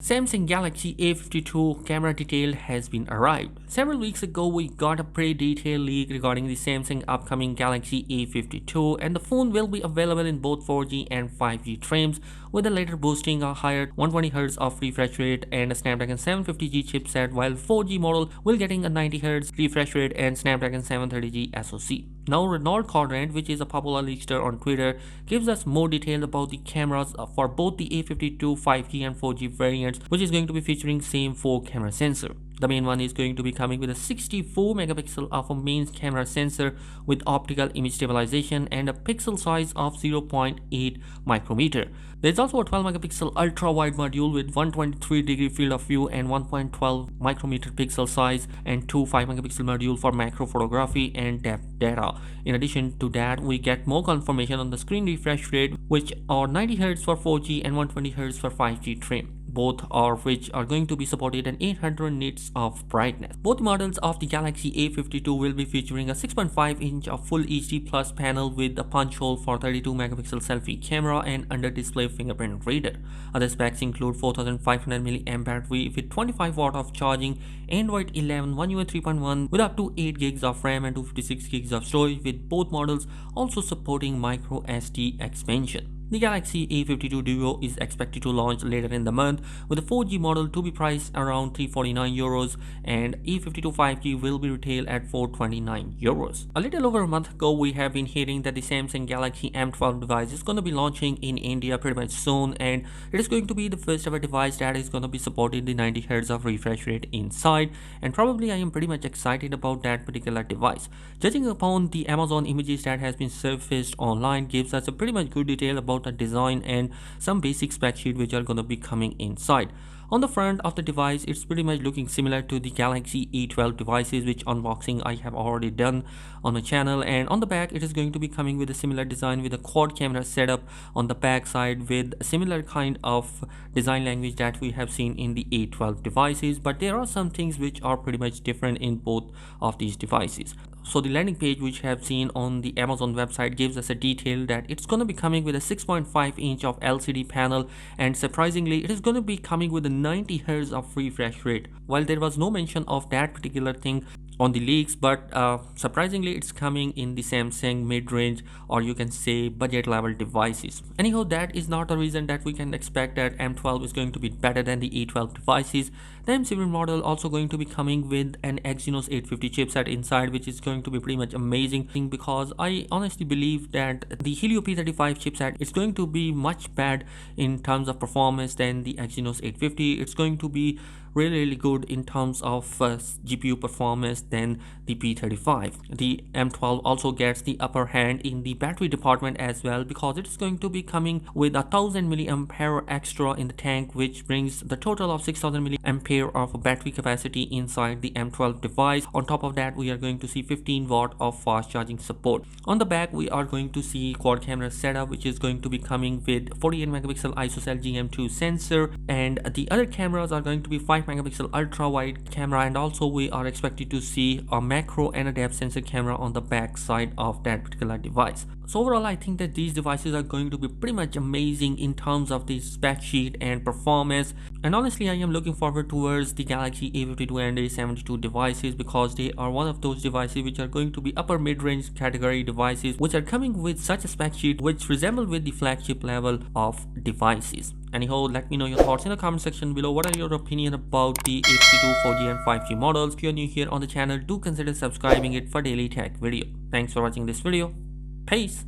Samsung Galaxy A52 camera detail has been arrived. Several weeks ago, we got a pretty detailed leak regarding the Samsung upcoming Galaxy A52, and the phone will be available in both 4G and 5G trims, with the latter boasting a higher 120Hz of refresh rate and a Snapdragon 750G chipset, while 4G model will getting a 90Hz refresh rate and Snapdragon 730G SoC. Now, Renault Quadrant, which is a popular leakster on Twitter, gives us more detail about the cameras for both the A52 5G and 4G variants, which is going to be featuring same 4 camera sensor. The main one is going to be coming with a 64 megapixel of a main camera sensor with optical image stabilization and a pixel size of 0.8 micrometer. There is also a 12 megapixel ultra wide module with 123-degree field of view and 1.12 micrometer pixel size, and two 5 megapixel module for macro photography and depth data. In addition to that, we get more confirmation on the screen refresh rate, which are 90Hz for 4G and 120Hz for 5G trim, both of which are going to be supported at 800 nits of brightness. Both models of the Galaxy A52 will be featuring a 6.5-inch of Full HD Plus panel with a punch hole for 32 megapixel selfie camera and under display fingerprint reader. Other specs include 4500 mAh battery with 25 watt of charging, Android 11 One UI 3.1 with up to 8 gigs of RAM and 256 gigs of storage, with both models also supporting micro SD expansion. The Galaxy A52 Duo is expected to launch later in the month, with the 4G model to be priced around €349 and A52 5G will be retailed at €429. A little over a month ago, we have been hearing that the Samsung Galaxy M12 device is going to be launching in India pretty much soon, and it is going to be the first ever device that is going to be supporting the 90Hz of refresh rate inside, and probably I am pretty much excited about that particular device. Judging upon the Amazon images that has been surfaced online gives us a pretty much good detail about the design and some basic spec sheet which are going to be coming inside. On the front of the device, it's pretty much looking similar to the Galaxy A12 devices, which unboxing I have already done on the channel, and on the back it is going to be coming with a similar design with a quad camera setup on the back side with a similar kind of design language that we have seen in the A12 devices, but there are some things which are pretty much different in both of these devices. So the landing page which I have seen on the Amazon website gives us a detail that it's going to be coming with a 6.5-inch of LCD panel, and surprisingly it is going to be coming with a 90Hz of refresh rate. While there was no mention of that particular thing on the leaks, but surprisingly it's coming in the Samsung mid-range, or you can say budget level devices. Anyhow, that is not a reason that we can expect that M12 is going to be better than the A12 devices. The M7 model also going to be coming with an Exynos 850 chipset inside, which is going to be pretty much amazing, because I honestly believe that the Helio P35 chipset is going to be much bad in terms of performance than the Exynos 850. It's going to be really good in terms of GPU performance than the P35. The M12 also gets the upper hand in the battery department as well, because it is going to be coming with 1000 mAh extra in the tank, which brings the total of 6000 mAh of battery capacity inside the M12 device. On top of that, we are going to see 15 watt of fast charging support. On the back, we are going to see quad camera setup, which is going to be coming with 48 megapixel ISOCELL GM2 sensor, and the other cameras are going to be 5 megapixel ultra wide camera, and also we are expected to see a macro and a depth sensor camera on the back side of that particular device. So overall, I think that these devices are going to be pretty much amazing in terms of the spec sheet and performance, and honestly I am looking forward towards the Galaxy A52 and A72 devices, because they are one of those devices which are going to be upper mid-range category devices which are coming with such a spec sheet which resemble with the flagship level of devices. Anyhow, let me know your thoughts in the comment section below. What are your opinion about the A52 4G and 5G models? If you are new here on the channel, do consider subscribing it for daily tech video. Thanks for watching this video. Peace.